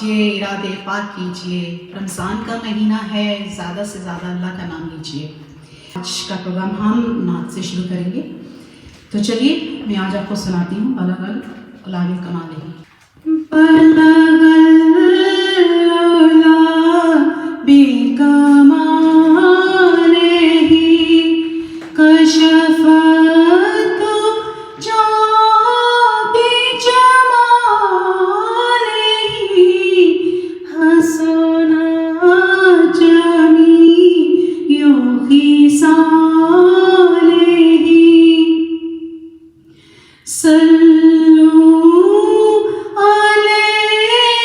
کیجئے، ارادے پاک کیجئے. رمضان کا مہینہ ہے، زیادہ سے زیادہ اللہ کا نام لیجئے. آج کا پروگرام ہم نعت سے شروع کریں گے. تو چلیے میں آج آپ کو سناتی ہوں بلغ العلا بالکمالہ. بلغ العلا بالکمالہ کشف صلو علیہ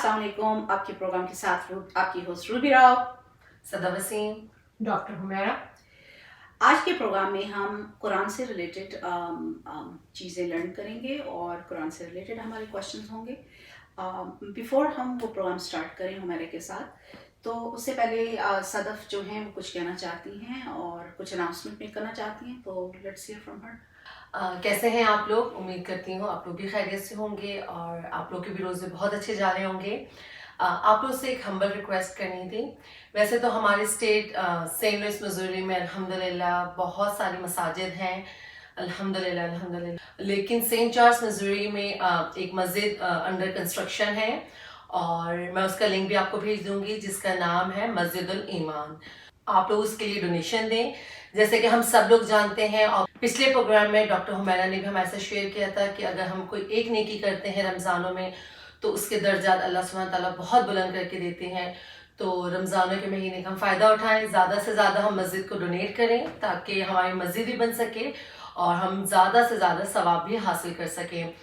अस्सलाम वालेकुम। आपके प्रोग्राम के साथ आपकी होस्ट रूबी राव, सदा वसीम, डॉक्टर हुमैरा। आज के प्रोग्राम में हम कुरान से रिलेटेड चीज़ें लर्न करेंगे और कुरान से रिलेटेड हमारे क्वेश्चंस होंगे। बिफोर हम वो प्रोग्राम स्टार्ट करें हुमैरा के साथ, तो उससे पहले सदफ जो हैं वो कुछ कहना चाहती हैं और कुछ अनाउंसमेंट भी करना चाहती हैं, तो लेट्स हियर फ्रॉम हर। कैसे हैं आप लोग? उम्मीद करती हूँ आप लोग भी खैरियत से होंगे और आप लोग के भी रोज़े बहुत अच्छे जा रहे होंगे। आप लोग से एक हम्बल रिक्वेस्ट करनी थी। वैसे तो हमारे स्टेट सेंट लुइस मिजोरी में अल्हम्दुलिल्लाह बहुत सारी मसाजिद हैं, अल्हम्दुलिल्लाह, लेकिन सेंट चार्ल्स मिजोरी में एक मस्जिद अंडर कंस्ट्रक्शन है और मैं उसका लिंक भी आपको भेज दूंगी, जिसका नाम है मस्जिदुल ईमान। आप लोग उसके लिए डोनेशन दें। जैसे कि हम सब लोग जानते हैं और पिछले प्रोग्राम में डॉक्टर हुमैरा ने भी हमारे साथ शेयर किया था कि अगर हम कोई एक नेकी करते हैं रमज़ानों में तो उसके दर्जात अल्लाह सुब्हानहू तआला बहुत बुलंद करके देते हैं। तो रमज़ानों के महीने का हम फ़ायदा उठाएं, ज़्यादा से ज़्यादा हम मस्जिद को डोनेट करें ताकि हमारी मस्जिद भी बन सके और हम ज़्यादा से ज़्यादा सवाब भी हासिल कर सकें।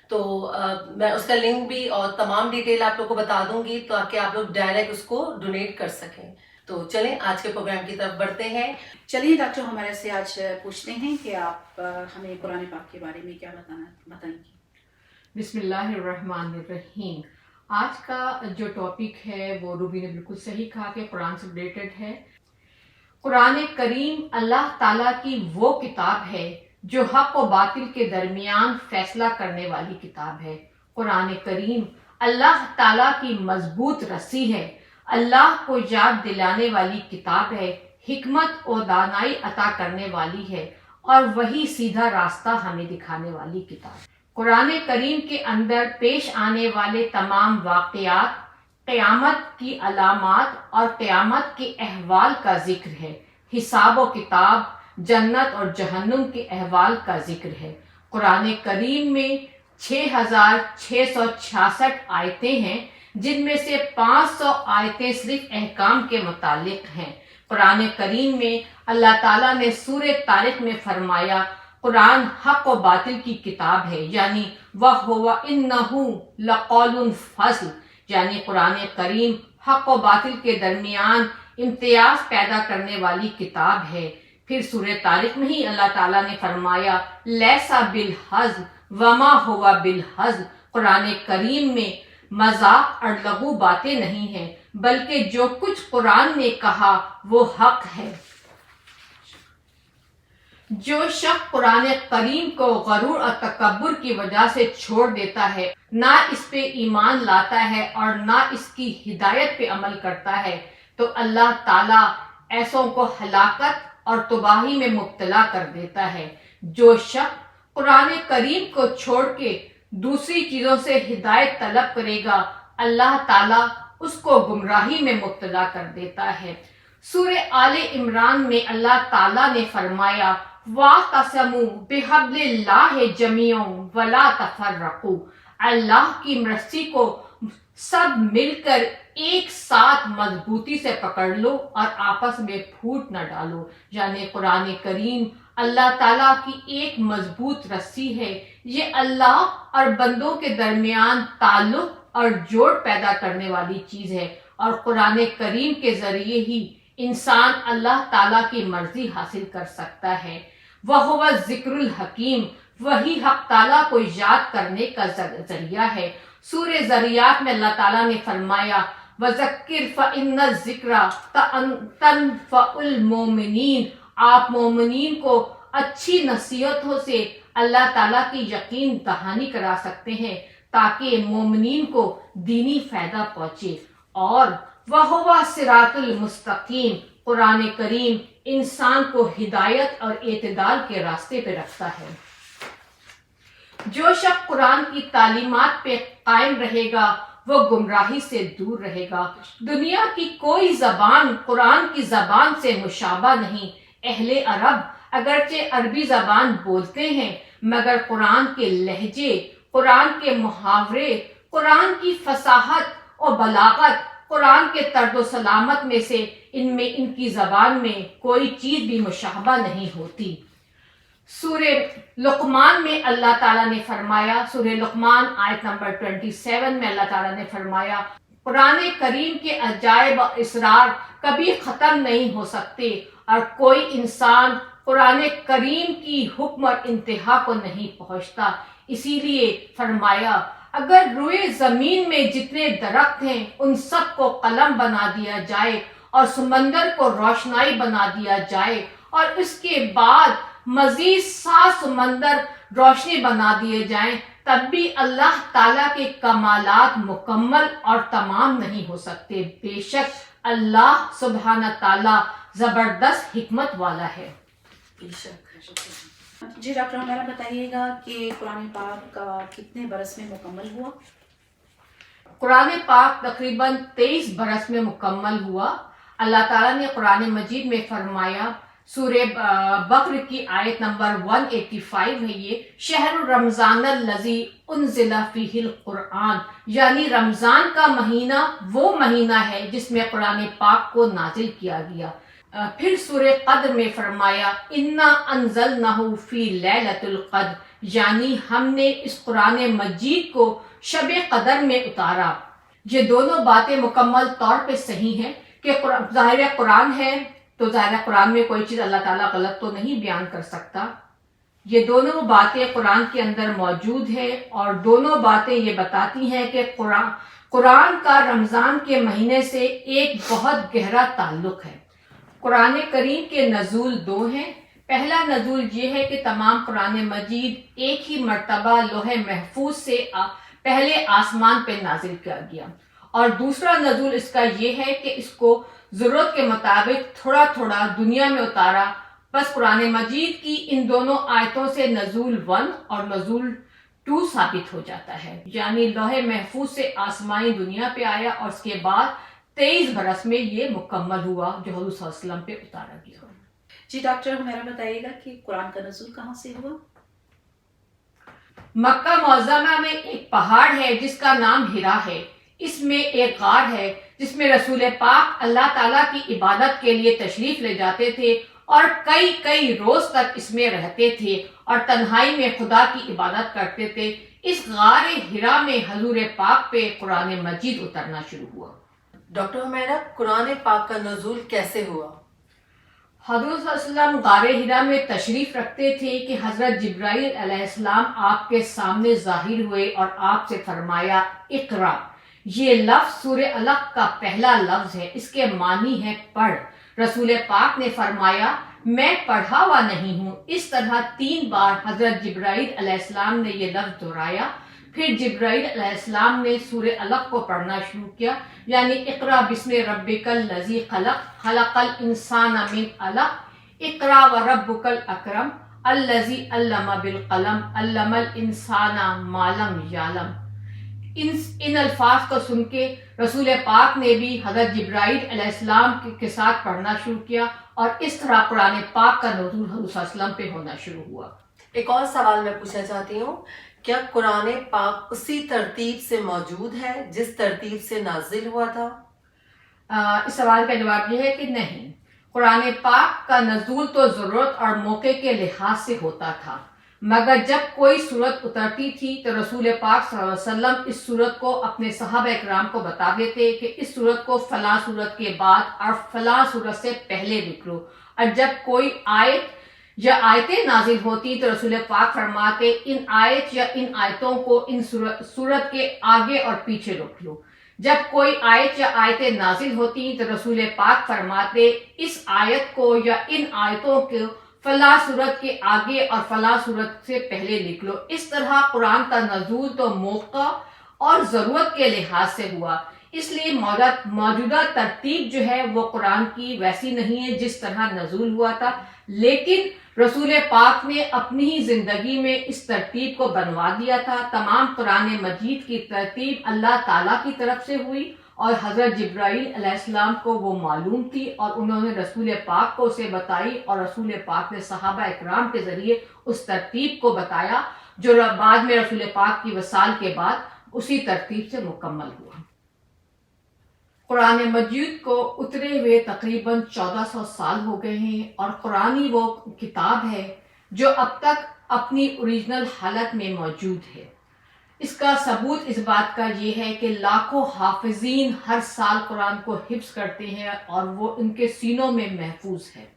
तो मैं उसका लिंक भी और तमाम डिटेल आप लोग को बता दूंगी ताकि आप लोग डायरेक्ट उसको डोनेट कर सकें। तो चलें आज के प्रोग्राम की तरफ बढ़ते हैं। चलिए डॉक्टर हमारे से आज पूछते हैं कि आप हमें कुरान पाक के बारे में क्या बताएंगी। बिस्मिल्लाहिर्रहमानिर्रहीम। आज का जो टॉपिक है वो रूबी ने बिल्कुल सही कहा कि कुरान से रिलेटेड है। कुरान करीम अल्लाह ताला की वो किताब है जो हक और बातिल के दरमियान फैसला करने वाली किताब है। कुरान करीम अल्लाह ताला की मजबूत रस्सी है, अल्लाह को याद दिलाने वाली किताब है, हिकमत और दानाई अता करने वाली है और वही सीधा रास्ता हमें दिखाने वाली किताब। कुरान करीम के अंदर पेश आने वाले तमाम वाक़यात, क़यामत की अलामात और क़यामत के अहवाल का जिक्र है। हिसाब व किताब, जन्नत और जहन्नुम के अहवाल का जिक्र है। कुरान करीम में 6666 आयतें हैं, जिनमें से 500 आयतें सिर्फ अहकाम के मुतालिक हैं। कुरान करीम में अल्लाह ताला ने सूरह तारिक में फरमाया, कुरान हक व बातिल की किताब है, यानी वह हुवा इन्नहु लक़ौलुन फ़स्ल, यानी कुरान करीम हक व बातिल के दरमियान इम्तियाज पैदा करने वाली किताब है। फिर सूरह तारिक में ही अल्लाह ताला ने फरमाया, लैसा बिल हज़्ल वमा हुवा बिल हज़्ल, कुरान करीम में मजाक और लघु बातें नहीं हैं, बल्कि जो कुछ कुरान ने कहा वो हक है। जो शख्स कुरान करीम को गरूर और तकब्बुर की वजह से छोड़ देता है, ना इस पे ईमान लाता है और ना इसकी हिदायत पे अमल करता है, तो अल्लाह ताला ऐसों को हलाकत और तबाही में मुब्तला कर देता है। जो शख्स कुरान करीम को छोड़ के दूसरी चीजों से हिदायत तलब करेगा, अल्लाह ताला उसको गुमराही में मुब्तला कर देता है। सूरह आले इमरान में अल्लाह ताला ने फरमाया, वाक़समू बिहब्लिल्लाहि जमीअन वला तफर्रकू, अल्लाह की रस्सी को सब मिलकर एक साथ मजबूती से पकड़ लो और आपस में फूट न डालो। यानी कुरान करीम अल्लाह ताला की एक मजबूत रस्सी है। ये अल्लाह और बंदों के दरमियान ताल्लुक और जोड़ पैदा करने वाली चीज है और कुरान करीम के जरिए ही इंसान अल्लाह ताला की मर्जी हासिल कर सकता है। वह हुवा जिक्रुल हकीम, वही हक ताला को याद करने का जरिया है। सूरह ज़रियात में अल्लाह ताला ने फरमाया, वज़क्किर फ़इन्न ज़िक्रा तनफ़उल मोमिनीन, आप मोमिनीन को अच्छी नसीहतों से अल्लाह ताला की यकीन दहानी करा सकते हैं ताकि मोमिनीन को दीनी फायदा पहुंचे। और वह हुवा सिरातुल मुस्तकीम, कुरान करीम इंसान को हिदायत और एतदाल के रास्ते पे रखता है। जो शख्स कुरान की तालीमात पे कायम रहेगा वो गुमराही से दूर रहेगा। दुनिया की कोई जबान कुरान की जबान से मुशाबा नहीं। अहले अरब अगरचे अरबी जबान बोलते हैं, मगर कुरान के लहजे, कुरान के मुहावरे, कुरान की फसाहत और बलागत, कुरान के तर्द सलामत में से इनमें इनकी जबान में कोई चीज भी मुशाबा नहीं होती। سورہ لقمان میں اللہ تعالیٰ نے فرمایا، سورہ لقمان آیت نمبر 27 میں اللہ تعالیٰ نے فرمایا، قرآن کریم کے عجائب اور اسرار کبھی ختم نہیں ہو سکتے اور کوئی انسان قرآن کریم کی حکم اور انتہا کو نہیں پہنچتا۔ اسی لیے فرمایا اگر روئے زمین میں جتنے درخت ہیں ان سب کو قلم بنا دیا جائے اور سمندر کو روشنائی بنا دیا جائے اور اس کے بعد مزید 7 سمندر روشنی بنا دیے جائیں تب بھی اللہ تعالیٰ کے کمالات مکمل اور تمام نہیں ہو سکتے۔ بے شک اللہ سبحانہ تعالیٰ زبردست حکمت والا ہے۔ بے شک۔ جی ڈاکٹر ہمارا بتائیے گا کہ قرآن پاک کا کتنے برس میں مکمل ہوا؟ قرآن پاک تقریباً 23 برس میں مکمل ہوا۔ اللہ تعالیٰ نے قرآن مجید میں فرمایا، سورہ بقرہ کی آیت نمبر 185 ہے یہ، شہر رمضان الذی انزل فیہ القرآن، یعنی رمضان کا مہینہ وہ مہینہ ہے جس میں قرآن پاک کو نازل کیا گیا۔ پھر سورہ قدر میں فرمایا انا انزلناہ فی لیلۃ القدر، یعنی ہم نے اس قرآن مجید کو شب قدر میں اتارا۔ یہ دونوں باتیں مکمل طور پہ صحیح ہیں کہ ظاہر قرآن ہے تو ظاہر قرآن میں کوئی چیز اللہ تعالیٰ غلط تو نہیں بیان کر سکتا۔ یہ دونوں باتیں قرآن کے اندر موجود ہے اور دونوں باتیں یہ بتاتی ہیں کہ قرآن کا رمضان کے مہینے سے ایک بہت گہرا تعلق ہے۔ قرآن کریم کے نزول 2 ہیں۔ پہلا نزول یہ ہے کہ تمام قرآن مجید ایک ہی مرتبہ لوح محفوظ سے پہلے آسمان پہ نازل کیا گیا، اور دوسرا نزول اس کا یہ ہے کہ اس کو ضرورت کے مطابق تھوڑا تھوڑا دنیا میں اتارا۔ بس قرآن مجید کی ان دونوں آیتوں سے نزول 1 اور نزول 2 ثابت ہو جاتا ہے، یعنی لوح محفوظ سے آسمانی دنیا پہ آیا اور اس کے بعد 23 برس میں یہ مکمل ہوا جو حضور صلی اللہ علیہ وسلم پہ اتارا گیا۔ جی ڈاکٹر ہمارا بتائیے گا کہ قرآن کا نزول کہاں سے ہوا؟ مکہ معظمہ میں ایک پہاڑ ہے جس کا نام ہرا ہے۔ اس میں ایک غار ہے جس میں رسول پاک اللہ تعالیٰ کی عبادت کے لیے تشریف لے جاتے تھے اور کئی روز تک اس میں رہتے تھے اور تنہائی میں خدا کی عبادت کرتے تھے۔ اس غار ہرا میں حضور پاک پہ قرآن مجید اترنا شروع ہوا۔ ڈاکٹر حمیرہ، قرآن پاک کا نزول کیسے ہوا؟ حضور صلی اللہ علیہ وسلم غار ہرا میں تشریف رکھتے تھے کہ حضرت جبرائیل علیہ السلام آپ کے سامنے ظاہر ہوئے اور آپ سے فرمایا اقرا۔ یہ لفظ سورہ علق کا پہلا لفظ ہے، اس کے معنی ہے پڑھ۔ رسول پاک نے فرمایا میں پڑھا ہوا نہیں ہوں۔ اس طرح 3 بار حضرت جبرائیل علیہ السلام نے یہ لفظ دہرایا۔ پھر جبرائیل علیہ السلام نے سورہ علق کو پڑھنا شروع کیا، یعنی اقرا بسم ربک الذی خلق خلق الانسان من علق اقرا وربک الاکرم الذی علم بالقلم علم الانسان ما لم یعلم۔ ان الفاظ کو سن کے رسول پاک نے بھی حضرت جبرائیل علیہ السلام کے ساتھ پڑھنا شروع کیا اور اس طرح قرآن پاک کا نزول حضور صلی اللہ علیہ وسلم پہ ہونا شروع ہوا۔ ایک اور سوال میں پوچھنا چاہتی ہوں، کیا قرآن پاک اسی ترتیب سے موجود ہے جس ترتیب سے نازل ہوا تھا؟ اس سوال کا جواب یہ ہے کہ نہیں۔ قرآن پاک کا نزول تو ضرورت اور موقع کے لحاظ سے ہوتا تھا، مگر جب کوئی صورت اترتی تھی تو رسول پاک صلی اللہ علیہ وسلم اس صورت کو اپنے صحابہ اکرام کو بتا دیتے کہ اس صورت کو فلاں صورت کے بعد اور فلاں صورت سے پہلے لکھ لو، اور جب کوئی آیت یا آیتیں نازل ہوتی تو رسول پاک فرماتے ان آیت یا ان آیتوں کو ان صورت کے آگے اور پیچھے رکھ لو۔ جب کوئی آیت یا آیتیں نازل ہوتی تو رسول پاک فرماتے اس آیت کو یا ان آیتوں کو فلاں صورت کے آگے اور فلاں صورت سے پہلے لکھ لو۔ اس طرح قرآن کا نزول تو موقع اور ضرورت کے لحاظ سے ہوا، اس لیے موجودہ ترتیب جو ہے وہ قرآن کی ویسی نہیں ہے جس طرح نزول ہوا تھا، لیکن رسول پاک نے اپنی ہی زندگی میں اس ترتیب کو بنوا دیا تھا۔ تمام قرآن مجید کی ترتیب اللہ تعالیٰ کی طرف سے ہوئی اور حضرت جبرائیل علیہ السلام کو وہ معلوم تھی اور انہوں نے رسول پاک کو اسے بتائی اور رسول پاک نے صحابہ اکرام کے ذریعے اس ترتیب کو بتایا جو بعد میں رسول پاک کی وصال کے بعد اسی ترتیب سے مکمل ہوا۔ قرآن مجید کو اترے ہوئے تقریباً 1400 سال ہو گئے ہیں اور قرآن ہی وہ کتاب ہے जो अब तक अपनी ओरिजिनल हालत में मौजूद है। इसका सबूत इस बात का ये है कि लाखों हाफिजीन हर साल कुरान को हिफ्ज करते हैं और वो उनके सीनों में महफूज है।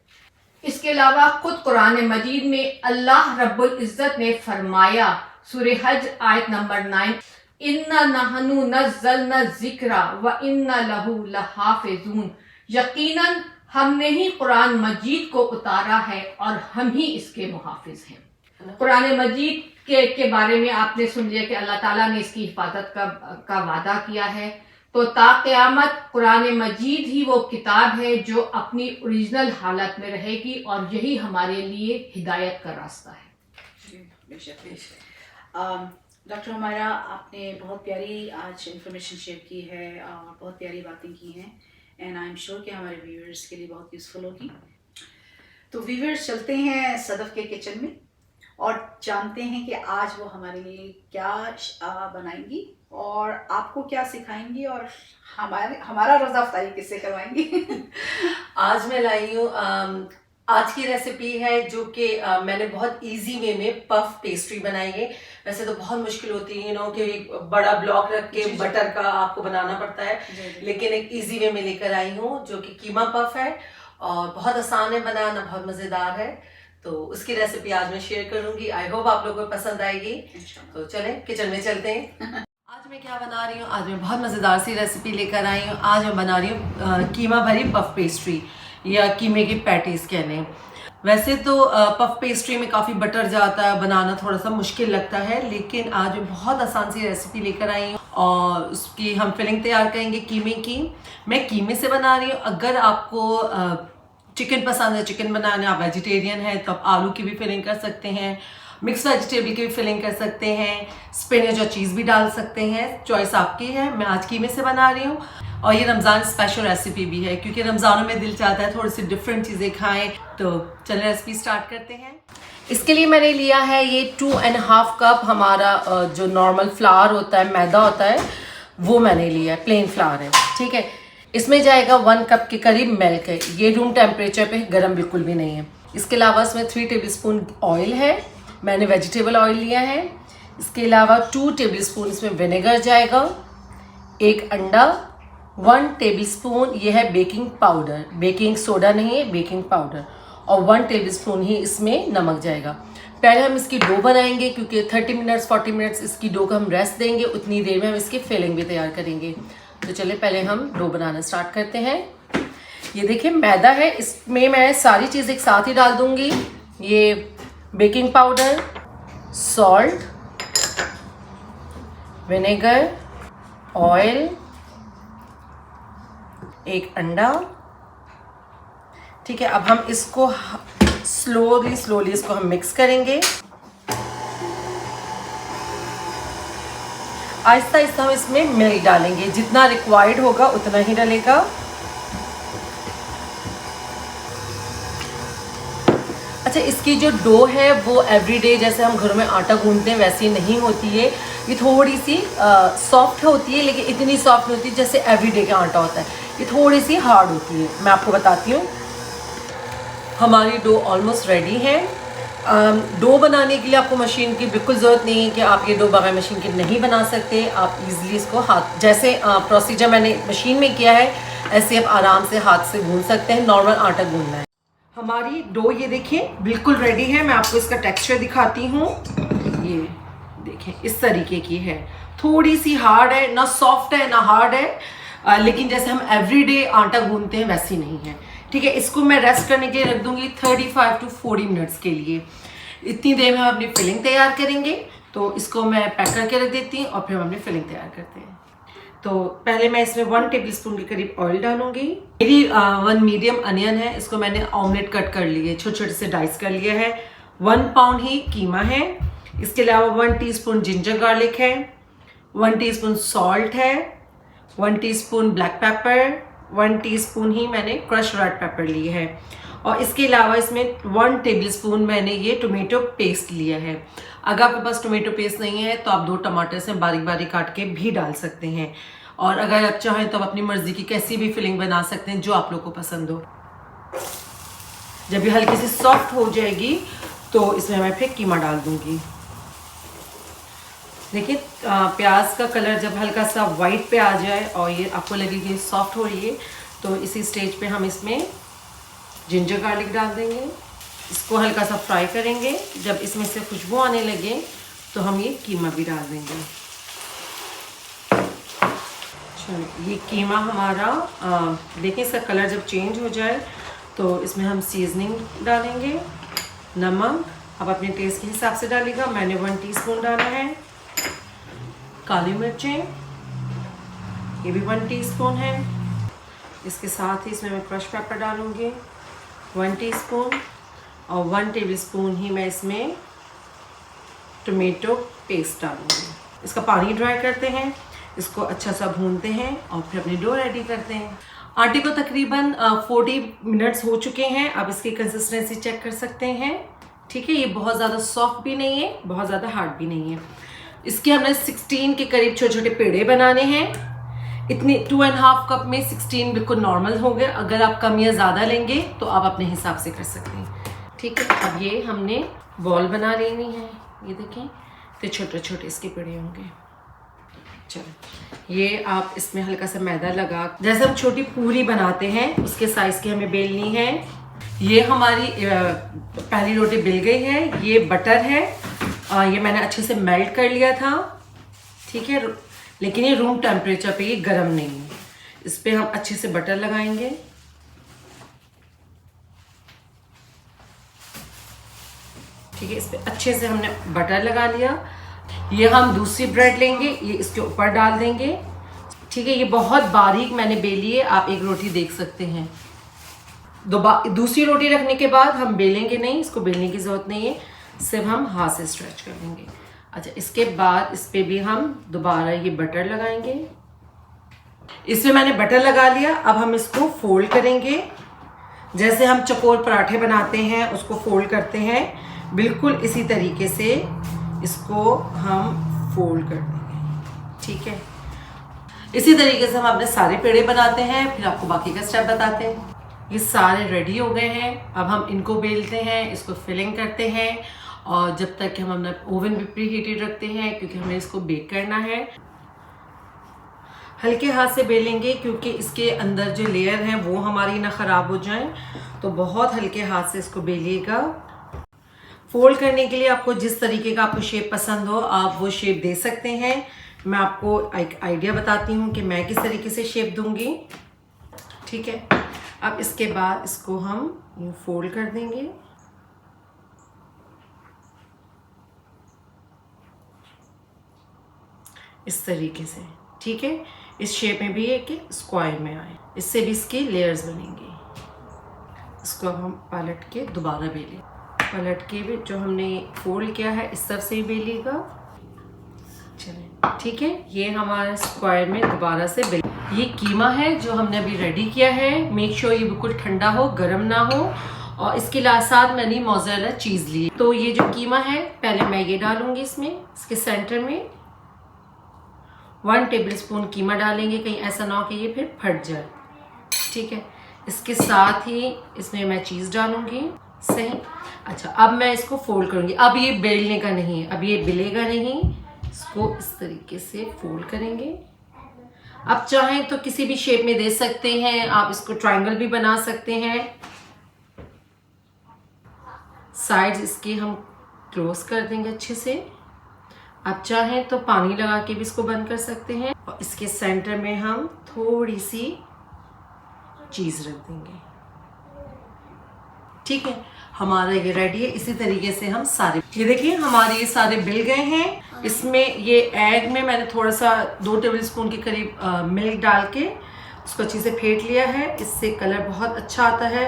इसके अलावा खुद कुरान मजीद में अल्लाह रब्बुल इज़्ज़त ने फरमाया, सूरह हज आयत नंबर 9, इन्ना नहनु नज़्ज़लना ज़िक्रा व इन्ना लहू लहाफ़िज़ून, यकीनन हमने ही कुरान मजीद को उतारा है और हम ही इसके मुहाफिज हैं। कुरान मजीद के बारे में आपने सुन लिया कि अल्लाह ताला ने इसकी हिफाजत का वादा किया है। तो ता क़यामत कुरान मजीद ही वो किताब है जो अपनी ओरिजिनल हालत में रहेगी और यही हमारे लिए हिदायत का रास्ता है। डॉक्टर हुमायरा, आपने बहुत प्यारी आज इन्फॉर्मेशन शेयर की है और बहुत प्यारी बातें की हैं एंड आई एम श्योर कि हमारे व्यूअर्स के लिए बहुत यूज़फुल होगी। तो व्यूअर्स, चलते हैं सदफ के किचन में और जानते हैं कि आज वो हमारे लिए क्या बनाएंगी और आपको क्या सिखाएंगी और हमारा रोज़ा अफ्तारी किससे करवाएंगी। आज मैं लाई हूँ आज की रेसिपी है जो कि मैंने बहुत इजी वे में पफ पेस्ट्री बनाई है। वैसे तो बहुत मुश्किल होती है कि एक बड़ा ब्लॉक रख के बटर का आपको बनाना पड़ता है, लेकिन एक इजी वे में लेकर आई हूँ जो कि कीमा पफ है और बहुत आसान है बनाना, बहुत मज़ेदार है। तो उसकी रेसिपी आज मैं शेयर करूंगी। आई होप आप लोगों को पसंद आएगी। तो चलें किचन में चलते हैं। आज मैं क्या बना रही हूँ, आज मैं बहुत मज़ेदार सी रेसिपी लेकर आई हूँ। आज मैं बना रही हूँ कीमा भरी पफ पेस्ट्री या कीमे की पैटीज कहने। वैसे तो पफ पेस्ट्री में काफ़ी बटर जाता है, बनाना थोड़ा सा मुश्किल लगता है, लेकिन आज मैं बहुत आसान सी रेसिपी लेकर आई हूँ और उसकी हम फिलिंग तैयार करेंगे कीमे की। मैं कीमे से बना रही हूँ। अगर आपको चिकन पसंद है, चिकन बनाने, आप वेजिटेरियन है तो आप आलू की भी फिलिंग कर सकते हैं, मिक्स वेजिटेबल की भी फिलिंग कर सकते हैं, स्पिनच और चीज़ भी डाल सकते हैं, चॉइस आपकी है। मैं आज कीमे से बना रही हूँ और ये रमज़ान स्पेशल रेसिपी भी है क्योंकि रमज़ानों में दिल चाहता है थोड़ी सी डिफरेंट चीज़ें खाएं। तो चलिए रेसिपी स्टार्ट करते हैं। इसके लिए मैंने लिया है ये 2.5 कप हमारा जो नॉर्मल फ्लावर होता है, मैदा होता है, वो मैंने लिया है, प्लेन फ्लावर है, ठीक है। इसमें जाएगा 1 कप के करीब मिल्क है, ये रूम टेम्परेचर पे गर्म बिल्कुल भी नहीं है। इसके अलावा इसमें 3 टेबलस्पून ऑयल है, मैंने वेजिटेबल ऑयल लिया है। इसके अलावा 2 टेबलस्पून इसमें विनेगर जाएगा, 1 अंडा, 1 टेबलस्पून ये है बेकिंग पाउडर, बेकिंग सोडा नहीं है, बेकिंग पाउडर, और 1 टेबलस्पून ही इसमें नमक जाएगा। पहले हम इसकी डो बनाएंगे क्योंकि 40 मिनट्स इसकी डो को हम रेस्ट देंगे, उतनी देर में हम इसकी फिलिंग भी तैयार करेंगे। तो चलिए पहले हम डो बनाना स्टार्ट करते हैं। ये देखिए मैदा है, इसमें मैं सारी चीज़ एक साथ ही डाल दूंगी। ये baking powder, salt, vinegar, oil, 1 अंडा, ठीक है। अब हम इसको स्लोली इसको हम मिक्स करेंगे। आहिस्ता आहिस्ता हम इसमें मिल्क डालेंगे, जितना रिक्वायर्ड होगा उतना ही डलेगा। अच्छा, इसकी जो डो है वो एवरीडे जैसे हम घरों में आटा गूंथते हैं वैसी नहीं होती है, ये थोड़ी सी सॉफ्ट होती है, लेकिन इतनी सॉफ्ट नहीं होती जैसे एवरीडे का आटा होता है, ये थोड़ी सी हार्ड होती है। मैं आपको बताती हूँ। हमारी डो ऑलमोस्ट रेडी है। डो बनाने के लिए आपको मशीन की बिल्कुल ज़रूरत नहीं है कि आप ये डो बगैर मशीन के नहीं बना सकते। आप इजीली इसको हाथ, जैसे प्रोसीजर मैंने मशीन में किया है ऐसे आप आराम से हाथ से गूंथ सकते हैं। नॉर्मल आटा गूंथना है। हमारी डो ये देखिए बिल्कुल रेडी है। मैं आपको इसका टेक्सचर दिखाती हूँ। ये देखें इस तरीके की है, थोड़ी सी हार्ड है, ना सॉफ्ट है ना हार्ड है, लेकिन जैसे हम एवरीडे आटा गूंथते हैं वैसी नहीं है, ठीक है। इसको मैं रेस्ट करने के लिए रख दूंगी 35 to 40 मिनट्स के लिए। इतनी देर में हम अपनी फिलिंग तैयार करेंगे, तो इसको मैं पैक करके रख देती हूँ और फिर हम अपनी फिलिंग तैयार करते हैं। तो पहले मैं इसमें 1 टेबलस्पून के करीब ऑयल डालूंगी। मेरी 1 मीडियम अनियन है, इसको मैंने ऑमलेट कट कर लिए, छोटे छोटे से डाइस कर लिया है। 1 पाउंड ही कीमा है। इसके अलावा 1 टीस्पून जिंजर गार्लिक है, 1 टीस्पून सॉल्ट है, 1 टीस्पून ब्लैक पेपर, 1 टीस्पून ही मैंने क्रश रेड पेपर ली है, और इसके अलावा इसमें 1 टेबलस्पून मैंने ये टोमेटो पेस्ट लिया है। अगर आपके पास टोमेटो पेस्ट नहीं है तो आप 2 टमाटर से बारीक बारीक काट के भी डाल सकते हैं, और अगर आप चाहें तो आप अपनी मर्जी की कैसी भी फिलिंग बना सकते हैं जो आप लोग को पसंद हो। जब ये हल्की सी सॉफ्ट हो जाएगी तो इसमें मैं फिर कीमा डाल दूँगी। देखिए प्याज का कलर जब हल्का सा वाइट पे आ जाए और ये आपको लगे कि सॉफ्ट हो रही है, तो इसी स्टेज पे हम इसमें जिंजर गार्लिक डाल देंगे। इसको हल्का सा फ्राई करेंगे। जब इसमें से खुशबू आने लगे तो हम ये कीमा भी डाल देंगे। चलिए, ये कीमा हमारा देखिए इसका कलर जब चेंज हो जाए तो इसमें हम सीजनिंग डालेंगे। नमक आप अपने टेस्ट के हिसाब से डालिएगा। मैंने 1 टीस्पून डाला है। काली मिर्चें ये भी 1 टीस्पून है। इसके साथ ही इसमें मैं क्रश पेपर डालूँगी 1 टीस्पून, और 1 टेबलस्पून ही मैं इसमें टोमेटो पेस्ट डालूँगी। इसका पानी ड्राई करते हैं, इसको अच्छा सा भूनते हैं और फिर अपनी डो रेडी करते हैं। आटे को तकरीबन 40 मिनट्स हो चुके हैं। अब इसकी कंसिस्टेंसी चेक कर सकते हैं। ठीक है, ये बहुत ज़्यादा सॉफ्ट भी नहीं है, बहुत ज़्यादा हार्ड भी नहीं है। इसके हमने 16 के करीब छोटे छोटे पेड़े बनाने हैं। इतने 2.5 कप में 16 बिल्कुल नॉर्मल हो गए। अगर आप कम या ज़्यादा लेंगे तो आप अपने हिसाब से कर सकते हैं। ठीक है, अब ये हमने बॉल बना लेनी है। ये देखें, तो छोटे छोटे इसके पेड़े होंगे। चलो, ये आप इसमें हल्का सा मैदा लगा, जैसे हम छोटी पूरी बनाते हैं उसके साइज़ की हमें बेलनी है। ये हमारी पहली रोटी बिल गई है। ये बटर है, ये मैंने अच्छे से मेल्ट कर लिया था। ठीक है, लेकिन ये रूम टेम्परेचर पे, ये गर्म नहीं है। इस पे हम अच्छे से बटर लगाएंगे। ठीक है, इस पे अच्छे से हमने बटर लगा लिया। ये हम दूसरी ब्रेड लेंगे, ये इसके ऊपर डाल देंगे। ठीक है, ये बहुत बारीक मैंने बेली है, आप एक रोटी देख सकते हैं। दूसरी रोटी रखने के बाद हम बेलेंगे नहीं, इसको बेलने की ज़रूरत नहीं है, सिर्फ हम हाथ से स्ट्रेच कर देंगे। अच्छा, इसके बाद इस पे भी हम दोबारा ये बटर लगाएंगे। इसमें मैंने बटर लगा लिया। अब हम इसको फोल्ड करेंगे, जैसे हम चकोर पराठे बनाते हैं उसको फोल्ड करते हैं, बिल्कुल इसी तरीके से इसको हम फोल्ड कर देंगे। ठीक है, इसी तरीके से हम अपने सारे पेड़े बनाते हैं, फिर आपको बाकी का स्टेप बताते हैं। ये सारे रेडी हो गए हैं। अब हम इनको बेलते हैं, इसको फिलिंग करते हैं, और जब तक कि हम अपना ओवन भी प्री हीटेड रखते हैं, क्योंकि हमें इसको बेक करना है। हल्के हाथ से बेलेंगे, क्योंकि इसके अंदर जो लेयर हैं वो हमारी ना ख़राब हो जाएं, तो बहुत हल्के हाथ से इसको बेलिएगा। फोल्ड करने के लिए आपको जिस तरीके का आपको शेप पसंद हो आप वो शेप दे सकते हैं। मैं आपको एक आइडिया बताती हूँ कि मैं किस तरीके से शेप दूंगी। ठीक है, अब इसके बाद इसको हम यूँ फोल्ड कर देंगे। इस तरीके से। ठीक है, इस शेप में भी है कि स्क्वायर में आए, इससे भी इसकी लेयर्स बनेंगी। इसको अब हम पलट के दोबारा बेलें। पलट के भी जो हमने फोल्ड किया है इस तरफ से ही बेलिएगा। चलिए, ठीक है, ये हमारा स्क्वायर में दोबारा से बेल। ये कीमा है जो हमने अभी रेडी किया है। मेक श्योर ये बिल्कुल ठंडा हो, गर्म ना हो। और इसके साथ मैंने मोज़रेला चीज़ ली। तो ये जो कीमा है, पहले मैं ये डालूंगी इसमें, इसके सेंटर में 1 टेबलस्पून कीमा डालेंगे, कहीं ऐसा ना हो कि ये फिर फट जाए। ठीक है, इसके साथ ही इसमें मैं चीज़ डालूंगी। सही। अच्छा, अब मैं इसको फोल्ड करूंगी। अब ये बेलने का नहीं है, अब ये बिलेगा नहीं। इसको इस तरीके से फोल्ड करेंगे। अब चाहें तो किसी भी शेप में दे सकते हैं, आप इसको ट्रायंगल भी बना सकते हैं। साइड्स इसके हम क्लोज कर देंगे अच्छे से। आप चाहें तो पानी लगा के भी इसको बंद कर सकते हैं, और इसके सेंटर में हम थोड़ी सी चीज़ रख देंगे। ठीक है, हमारा ये रेडी है। इसी तरीके से हम सारे, ये देखिए हमारे ये सारे बिल गए हैं। इसमें ये एग में मैंने थोड़ा सा 2 टेबलस्पून के करीब मिल्क डाल के उसको अच्छे से फेंट लिया है। इससे कलर बहुत अच्छा आता है।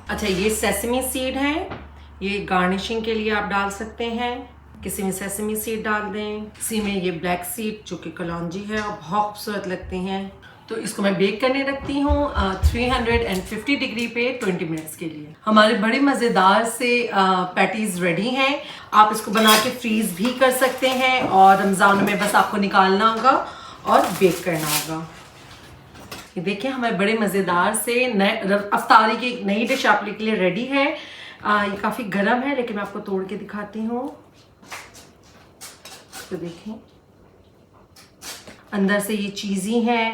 अच्छा, ये सेसमी सीड है, ये गार्निशिंग के लिए आप डाल सकते हैं। किसी में सेसमी सीड डाल दें, किसी में ये ब्लैक सीड जो कि कलौंजी है और बहुत खूबसूरत लगते हैं। तो इसको मैं बेक करने रखती हूँ 350 डिग्री पे 20 मिनट्स के लिए। हमारे बड़े मज़ेदार से पैटीज़ रेडी हैं। आप इसको बना के फ्रीज़ भी कर सकते हैं, और रमज़ान में बस आपको निकालना होगा और बेक करना होगा। یہ دیکھیں ہمارے بڑے مزیدار سے نئے افطاری کی ایک نئی ڈش آپ کے لیے ریڈی ہے. یہ کافی گرم ہے لیکن میں آپ کو توڑ کے دکھاتی ہوں. تو دیکھیں اندر سے یہ چیزی ہیں,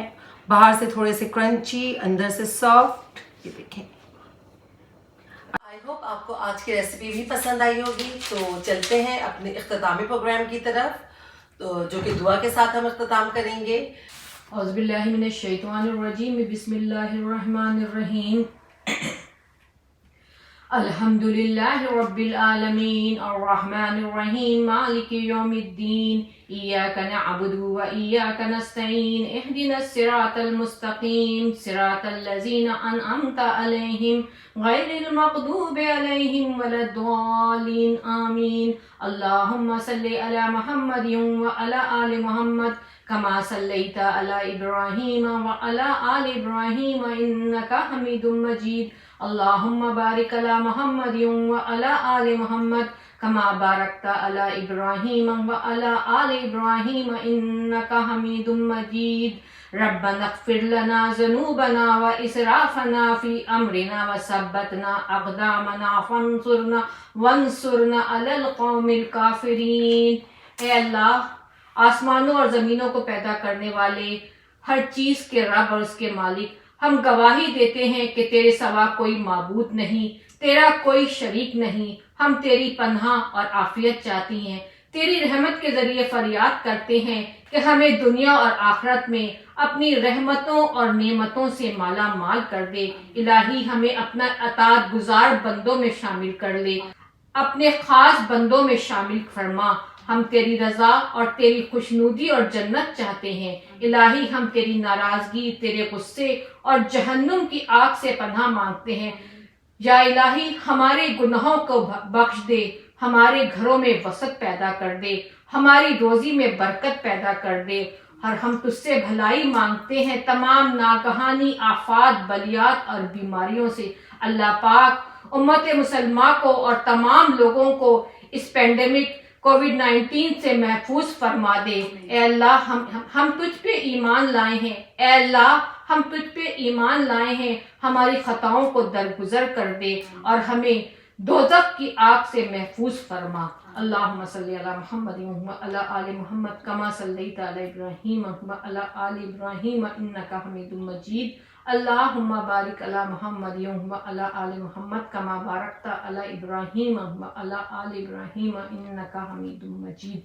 باہر سے تھوڑے سے کرنچی, اندر سے سافٹ. یہ دیکھیں. آئی ہوپ آپ کو آج کی ریسیپی بھی پسند آئی ہوگی. تو چلتے ہیں اپنے اختتامی پروگرام کی طرف, تو جو کہ دعا کے ساتھ ہم اختتام کریں گے. اعوذ باللہ من الشیطان الرجیم, بسم اللہ الرحمن الرحیم. الحمد للہ رب العالمین الرحمن الرحیم مالک یوم الدین ایاک نعبد و ایاک نستعین اہدنا الصراط المستقیم صراط الذین انعمت علیہم غیر المغضوب علیہم ولا الضالین آمین. اللہم صلی علی محمد و علی آل محمد كما صليت على إبراهيم وعلى آل إبراهيم إنك حميد مجيد. اللهم بارك على محمد وعلى آل محمد كما باركت على إبراهيم وعلى آل إبراهيم إنك حميد مجيد. ربنا اغفر لنا ذنوبنا وإسرافنا في أمرنا وثبتنا أقدامنا وانصرنا على القوم الكافرين. اے اللہ, آسمانوں اور زمینوں کو پیدا کرنے والے, ہر چیز کے رب اور اس کے مالک, ہم گواہی دیتے ہیں کہ تیرے سوا کوئی معبود نہیں, تیرا کوئی شریک نہیں. ہم تیری پناہ اور عافیت چاہتی ہیں. تیری رحمت کے ذریعے فریاد کرتے ہیں کہ ہمیں دنیا اور آخرت میں اپنی رحمتوں اور نعمتوں سے مالا مال کر دے. الہی ہمیں اپنا اطاعت گزار بندوں میں شامل کر لے, اپنے خاص بندوں میں شامل فرما. ہم تیری رضا اور تیری خوشنودی اور جنت چاہتے ہیں. الہی ہم تیری ناراضگی, تیرے غصے اور جہنم کی آگ سے پناہ مانگتے ہیں. یا الہی ہمارے گناہوں کو بخش دے, ہمارے گھروں میں وسعت پیدا کر دے, ہماری روزی میں برکت پیدا کر دے. اور ہم تجھ سے بھلائی مانگتے ہیں تمام ناگہانی آفات, بلیات اور بیماریوں سے. اللہ پاک امت مسلمہ کو اور تمام لوگوں کو اس پینڈیمک کووڈ-19 سے محفوظ فرما دے. اے اللہ ہم تجھ پہ ایمان لائے ہیں. اے اللہ ہم تجھ پہ ایمان لائے ہیں. ہماری خطاؤں کو درگزر کر دے اور ہمیں دوزخ کی آگ سے محفوظ فرما. اللہم صلی علی محمد و علی آل محمد کما صلیت علی ابراہیم و علی آل ابراہیم انک حمید مجید. اللہم بارک علی محمد و علی آل محمد کما بارکت علی ابراہیم و علی آل ابراہیم انک حمید مجید.